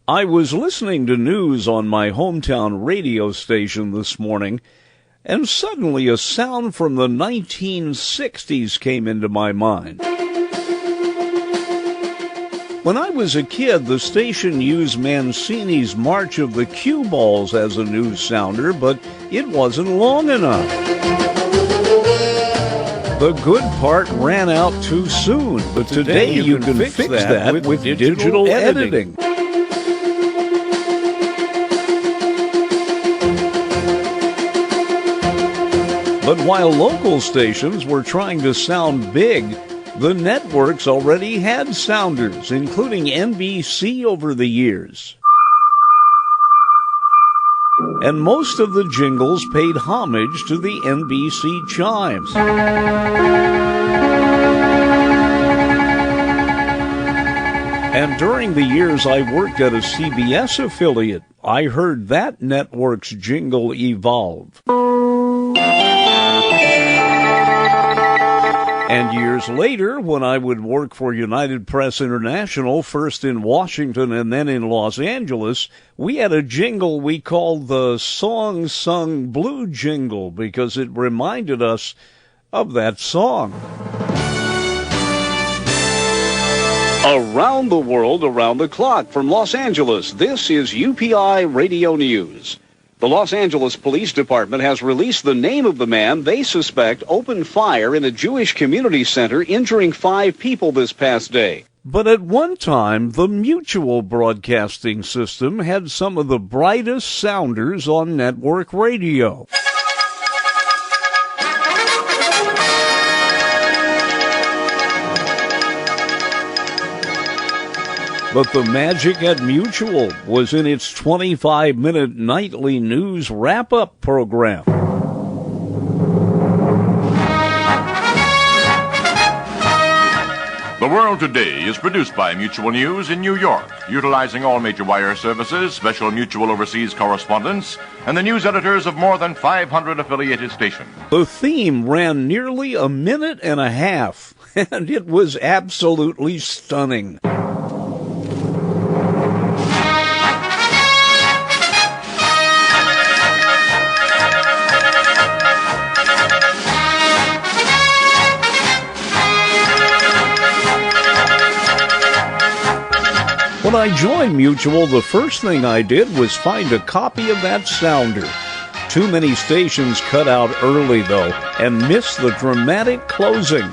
I was listening to news on my hometown radio station this morning, and suddenly a sound from the 1960s came into my mind. When I was a kid, the station used Mancini's March of the Cue Balls as a news sounder, but it wasn't long enough. The good part ran out too soon, but today you can fix that with digital editing. But while local stations were trying to sound big, the networks already had sounders, including NBC over the years. And most of the jingles paid homage to the NBC chimes. And during the years I worked at a CBS affiliate, I heard that network's jingle evolve. And years later, when I would work for United Press International, first in Washington and then in Los Angeles, we had a jingle we called the Song Sung Blue Jingle because it reminded us of that song. Around the world, around the clock. From Los Angeles, this is UPI Radio News. The Los Angeles Police Department has released the name of the man they suspect opened fire in a Jewish community center, injuring 5 people this past day. But at one time, the Mutual Broadcasting System had some of the brightest sounders on network radio. But the magic at Mutual was in its 25-minute nightly news wrap-up program. The World Today is produced by Mutual News in New York, utilizing all major wire services, special Mutual overseas correspondents, and the news editors of more than 500 affiliated stations. The theme ran nearly a minute and a half, and it was absolutely stunning. When I joined Mutual, the first thing I did was find a copy of that sounder. Too many stations cut out early, though, and missed the dramatic closing.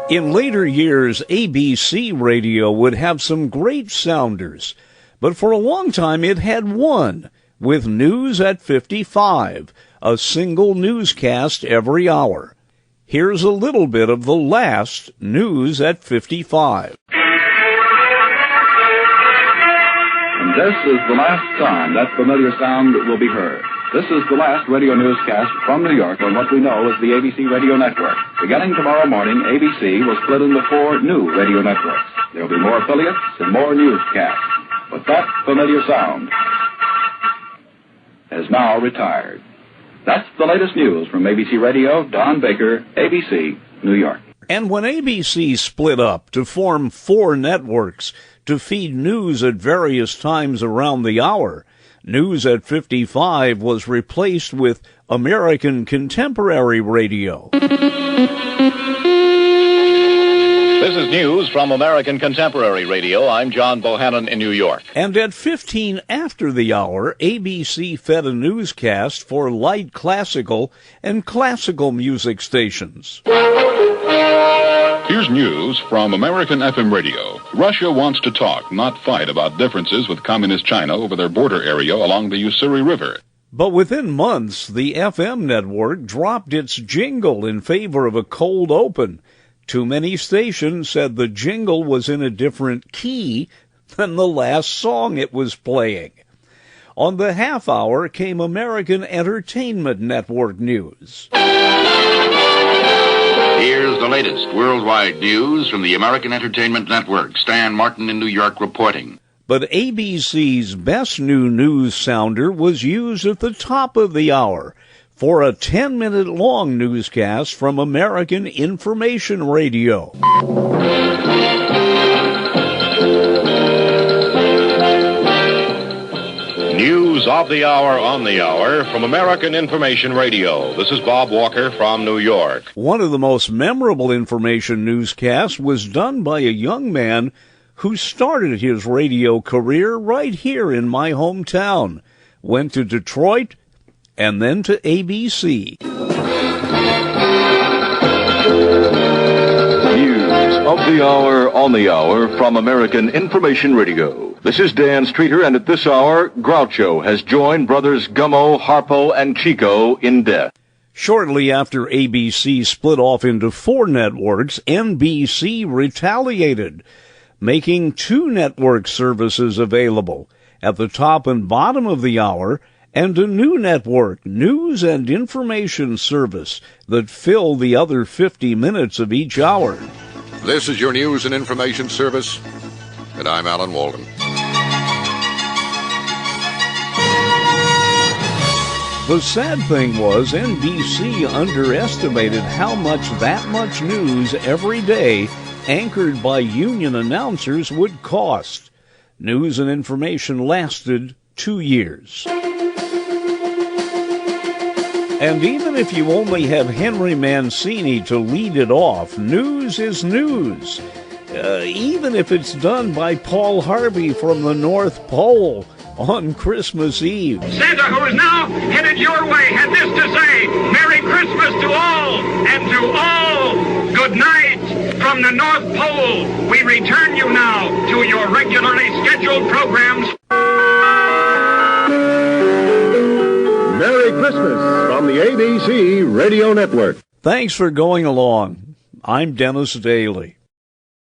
In later years, ABC Radio would have some great sounders. But for a long time, it had one, with News at 55, a single newscast every hour. Here's a little bit of the last News at 55. And this is the last time that familiar sound will be heard. This is the last radio newscast from New York on what we know as the ABC Radio Network. Beginning tomorrow morning, ABC will split into 4 new radio networks. There will be more affiliates and more newscasts. But that familiar sound has now retired. That's the latest news from ABC Radio. Don Baker, ABC, New York. And when ABC split up to form 4 networks to feed news at various times around the hour, News at 55 was replaced with American Contemporary Radio. This is news from American Contemporary Radio. I'm John Bohannon in New York. And at 15 after the hour, ABC fed a newscast for light classical and classical music stations. Here's news from American FM Radio. Russia wants to talk, not fight, about differences with Communist China over their border area along the Ussuri River. But within months, the FM network dropped its jingle in favor of a cold open. Too many stations said the jingle was in a different key than the last song it was playing. On the half hour came American Entertainment Network news. Here's the latest worldwide news from the American Entertainment Network. Stan Martin in New York reporting. But ABC's best new news sounder was used at the top of the hour for a 10-minute long newscast from American Information Radio. News of the hour on the hour from American Information Radio. This is Bob Walker from New York. One of the most memorable information newscasts was done by a young man who started his radio career right here in my hometown, went to Detroit, and then to ABC. News of the hour on the hour from American Information Radio. This is Dan Streeter, and at this hour, Groucho has joined brothers Gummo, Harpo, and Chico in death. Shortly after ABC split off into 4 networks, NBC retaliated, making 2 network services available at the top and bottom of the hour, and a new network, News and Information Service, that filled the other 50 minutes of each hour. This is your News and Information Service, and I'm Alan Walden. The sad thing was NBC underestimated how much that much news every day, anchored by union announcers, would cost. News and Information lasted 2 years. And even if you only have Henry Mancini to lead it off, news is news. Even if it's done by Paul Harvey from the North Pole on Christmas Eve. Santa, who is now headed your way, had this to say: Merry Christmas to all, and to all, good night. From the North Pole, we return you now to your regularly scheduled programs. Merry Christmas from the ABC Radio Network. Thanks for going along. I'm Dennis Daly.